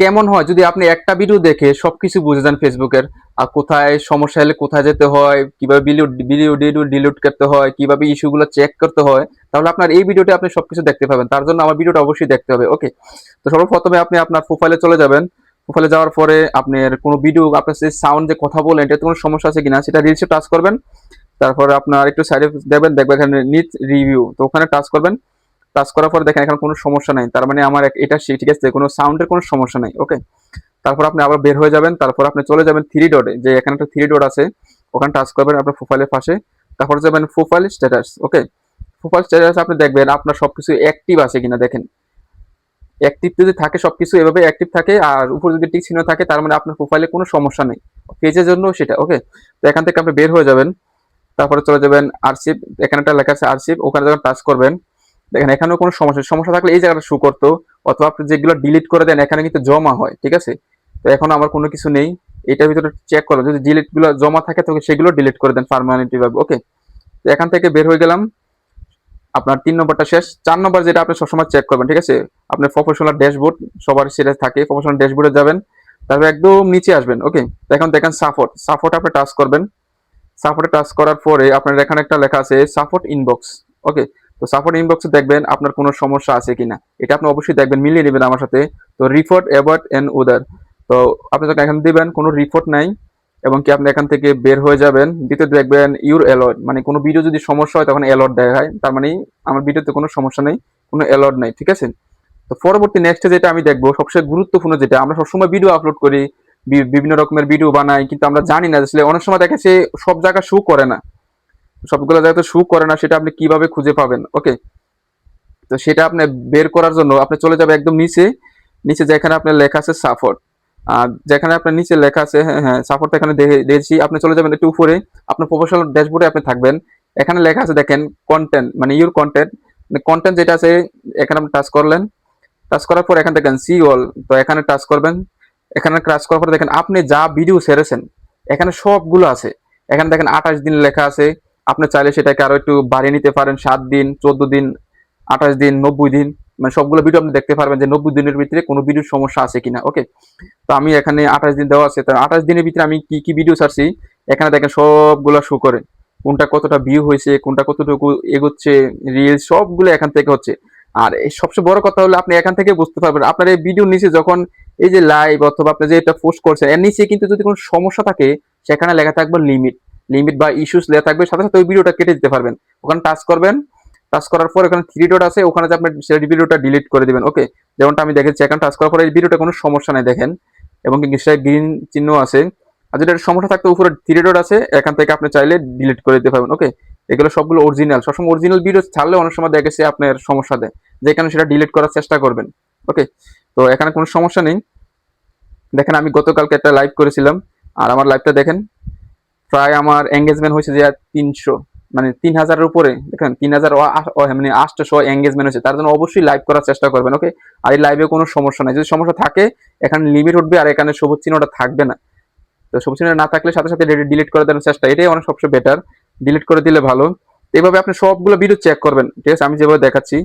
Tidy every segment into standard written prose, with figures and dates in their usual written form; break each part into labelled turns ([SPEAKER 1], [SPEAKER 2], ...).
[SPEAKER 1] কেমন হয় যদি আপনি একটা ভিডিও দেখে সবকিছু বুঝে যান ফেসবুকের, আর কোথায় সমস্যা হলে কোথায় যেতে হয়, কিভাবে ভিডিও ভিডিও ডিলিট করতে হয়, কিভাবে ইস্যুগুলো চেক করতে হয়, তাহলে আপনার এই ভিডিওতে আপনি সবকিছু দেখতে পাবেন। তার জন্য আমার ভিডিওটা অবশ্যই দেখতে হবে। ওকে, তো সর্বপ্রথমে আপনি আপনার প্রোফাইলে চলে যাবেন। প্রোফাইলে যাওয়ার পরে আপনার কোনো ভিডিও, আপনার যে সাউন্ড যে কথা বলেন এটাতে কোনো সমস্যা আছে কিনা সেটা রিলসে টাচ করবেন। তারপরে আপনার একটু সাইডে দেখবেন এখানে নিট রিভিউ, তো ওখানে টাচ করবেন। টাচ করার পরে দেখেন এখানে কোনো সমস্যা নাই, তার মানে আমার এটা ঠিক আছে, কোনো সাউন্ডের কোনো সমস্যা নাই। ওকে, তারপর আপনি আবার বের হয়ে যাবেন। তারপর আপনি চলে যাবেন থ্রি ডটে, যে এখানে একটা থ্রি ডট আছে, ওখানে টাচ করবেন আপনার প্রোফাইলের পাশে। তারপর যাবেন প্রোফাইল স্ট্যাটাস। ওকে, প্রোফাইল স্ট্যাটাস আপনি দেখবেন আপনার সবকিছু অ্যাক্টিভ আছে কিনা। দেখেন অ্যাক্টিভ যদি থাকে, সবকিছু এভাবে অ্যাক্টিভ থাকে আর উপর যদি টিক চিহ্ন থাকে, তার মানে আপনার প্রোফাইলে কোনো সমস্যা নেই, পেজের জন্য সেটা। ওকে, তো এখান থেকে আপনি বের হয়ে যাবেন। তারপরে চলে যাবেন আরসিভ, এখানে একটা লেখা আছে আরসিভ, ওখানে যখন টাচ করবেন দেখেন এখানেও কোনো সমস্যা থাকলে এই জায়গাটা শো করতো, অথবা আপনি যেগুলো ডিলিট করে দেন এখানে কিন্তু জমা হয়। ঠিক আছে, তো এখন আমার কোনো কিছু নেই, এটার ভিতরে চেক করো, যদি ডিলিট গুলো জমা থাকে তো সেগুলো ডিলিট করে দেন পার্মানেন্টলি ভাবে। ওকে, তো এখান থেকে বের হয়ে গেলাম। আপনার 3 নম্বরটা শেষ। 4 নম্বর যেটা আপনি সবসময় চেক করবেন, ঠিক আছে, আপনার প্রফেশনাল ড্যাশবোর্ড, সবার সেটা থাকে, প্রফেশনাল ড্যাশবোর্ডে যাবেন। তারপর একদম নিচে আসবেন। ওকে, তো এখন দেখেন সাপোর্ট আপনি টাচ করবেন। সাপোর্টে টাচ করার পরে আপনার এখানে একটা লেখা আছে সাপোর্ট ইনবক্স। ওকে, তো সাপোর্ট ইনবক্সে দেখবেন আপনার কোনো সমস্যা আছে কিনা, এটা আপনি অবশ্যই দেখবেন, মিলিয়ে নেবেন আমার সাথে। তো রিপোর্ট অ্যাবাউট এন উদার, তো আপনি যখন এখানে দিবেন কোনো রিপোর্ট নাই, এবং কি আপনি এখান থেকে বের হয়ে যাবেন। দ্বিতীয় দেখবেন ইউর অ্যালার্ট, মানে কোনো ভিডিও যদি সমস্যা হয় তখন অ্যালার্ট দেখায়, তার মানে আমার ভিডিওতে কোনো সমস্যা নেই, কোনো অ্যালার্ট নাই। ঠিক আছে, তো পরবর্তী নেক্সট যেটা আমি দেখবো সবচেয়ে গুরুত্বপূর্ণ, যেটা আমরা সবসময় ভিডিও আপলোড করি, বিভিন্ন রকমের ভিডিও বানাই, কিন্তু আমরা জানি না আসলে অনেক সময় দেখেছে সব জায়গা শো করে না, সবগুলো জায়গাতে শো করে না, সেটা আপনি কিভাবে খুঁজে পাবেন। ওকে, তো সেটা আপনি বের করার জন্য আপনি চলে যাবেন একদম নিচে, নিচে যেখানে আপনার লেখা আছে সাপোর্ট, আর যেখানে আপনার নিচে লেখা আছে, হ্যাঁ হ্যাঁ সাপোর্ট এখানে দিয়েছি, আপনি চলে যাবেন একটু উপরে, আপনার প্রফেশনাল ড্যাশবোর্ডে আপনি থাকবেন। এখানে লেখা আছে দেখেন কন্টেন্ট, মানে ইউর কন্টেন্ট, কন্টেন্ট যেটা আছে এখানে আপনি টাচ করলেন। টাচ করার পর এখান দেখেন সি অল, তো এখানে টাচ করবেন। এখানে টাচ করার পরে দেখেন আপনি যা ভিডিও ছেড়েছেন এখানে সবগুলো আছে। এখানে দেখেন 28 দিন লেখা আছে, আপনি চাইলে সেটাকে আরো একটু বাড়িয়ে নিতে পারেন, 7 দিন, 14 দিন, 28 দিন, 90 দিন, মানে সবগুলো ভিডিও আপনি দেখতে পারবেন যে 90 দিনের ভিতরে কোনো ভিডিওর সমস্যা আছে কিনা। ওকে, তো আমি এখানে 28 দিন দেওয়া আছে, তো 28 দিনের ভিতরে আমি কি কি ভিডিও ছাড়ছি এখানে দেখেন সবগুলো শো করে, কোনটা কতটা ভিউ হয়েছে, কোনটা কতটুকু এগোচ্ছে, রিলস সবগুলো এখান থেকে হচ্ছে। আর এই সবচেয়ে বড় কথা হলো আপনি এখান থেকে বুঝতে পারবেন আপনার এই ভিডিওর নিচে যখন এই যে লাইভ অথবা আপনি যে এটা পোস্ট করছেন এর নিচে কিন্তু যদি কোনো সমস্যা থাকে সেখানে লেখা থাকবে লিমিট, লিমিট বা ইস্যুস লেখা থাকবে, সাথে সাথে ওই ভিডিওটা কেটে দিতে পারবেন। ওখানে টাচ করবেন, টাচ করার পর এখানে থ্রি ডট আছে, ওখানে যে আপনি সেই ভিডিওটা ডিলিট করে দিবেন। ওকে, যেমনটা আমি দেখেছি এখানে টাচ করার পরে এই ভিডিওটা কোনো সমস্যা নেই দেখেন, এবং সে গ্রিন চিহ্ন আছে। আর যেটা সমস্যা থাকতে উপরে থ্রি ডট আছে, এখান থেকে আপনি চাইলে ডিলিট করে দিতে পারবেন। ওকে, এগুলো সবগুলো অরিজিনাল, সবসময় অরিজিনাল ভিডিও ছাড়লে অনেক সময় দেখেছে আপনার সমস্যা দেয়, যেখানে সেটা ডিলিট করার চেষ্টা করবেন। ওকে, তো এখানে কোনো সমস্যা নেই। দেখেন আমি গতকালকে একটা লাইভ করেছিলাম, আর আমার লাইভটা দেখেন প্রায় আমার এঙ্গেজমেন্ট হয়েছে যে 300, মানে 3000-এর উপরে, দেখেন 3000 মানে 800 এঙ্গেজমেন্ট হয়েছে। তার জন্য অবশ্যই লাইভ করার চেষ্টা করবেন। ওকে, আর এই লাইভে কোনো সমস্যা নাই, যদি সমস্যা থাকে এখানে লিমিট উঠবে আর এখানে সবুজ চিহ্নটা থাকবে না। তো সবুজ চিহ্ন না থাকলে সাথে সাথে ডিলিট করে দেওয়ার চেষ্টা, এটাই অনেক সবচেয়ে বেটার, ডিলিট করে দিলে ভালো। এইভাবে আপনি সবগুলো ভিডিও চেক করবেন। ঠিক আছে, আমি যেভাবে দেখাচ্ছি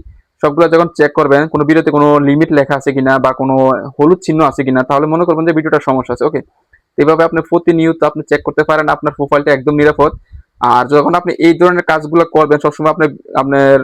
[SPEAKER 1] সবগুলো যখন চেক করবেন কোনো ভিডিওতে কোনো লিমিট লেখা আছে কিনা বা কোনো হলুদ চিহ্ন আছে কিনা, তাহলে মনে করবেন যে ভিডিওটার সমস্যা আছে। ওকে, এভাবে আপনি প্রতিনিয়ত আপনি চেক করতে পারেন, আপনার প্রোফাইলটা একদম নিরাপদ। আর যখন আপনি এই ধরনের কাজগুলো করবেন সবসময় আপনি আপনার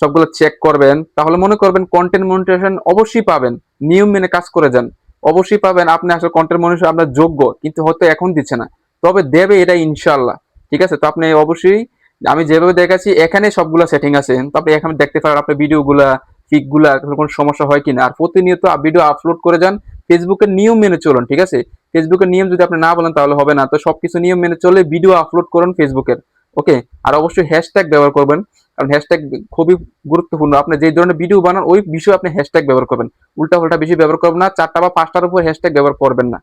[SPEAKER 1] সবগুলো চেক করবেন, তাহলে মনে করবেন কন্টেন্ট মনিটাইজেশন অবশ্যই পাবেন, নিয়ম মেনে কাজ করে যান, অবশ্যই পাবেন। আপনি আসলে কন্টেন্ট মনিটাইজেশন আপনার যোগ্য, কিন্তু হয়তো এখন দিচ্ছে না, তবে দেবে এটা ইনশাল্লাহ। ঠিক আছে, তো আপনি অবশ্যই আমি যেভাবে দেখাচ্ছি এখানে সবগুলো সেটিং আছে, তো আপনি এখানে দেখতে পারেন আপনার ভিডিওগুলা পিকগুলা কোনো সমস্যা হয় কিনা। আর প্রতিনিয়ত ভিডিও আপলোড করে যান, ফেসবুকের নিয়ম মেনে চলুন। ঠিক আছে, ফেসবুকের নিয়ম যদি আপনি না বলেন তাহলে হবে না, তো সবকিছু নিয়ম মেনে চলে ভিডিও আপলোড করুন ফেসবুকের। ওকে, আর অবশ্যই হ্যাশট্যাগ ব্যবহার করবেন, কারণ হ্যাশট্যাগ খুবই গুরুত্বপূর্ণ। আপনি যে ধরনের ভিডিও বানান ওই বিষয়ে আপনি হ্যাশট্যাগ ব্যবহার করবেন, উল্টা পাল্টা বেশি ব্যবহার করবেন না, 4টা বা 5টার উপর হ্যাশট্যাগ ব্যবহার করবেন না।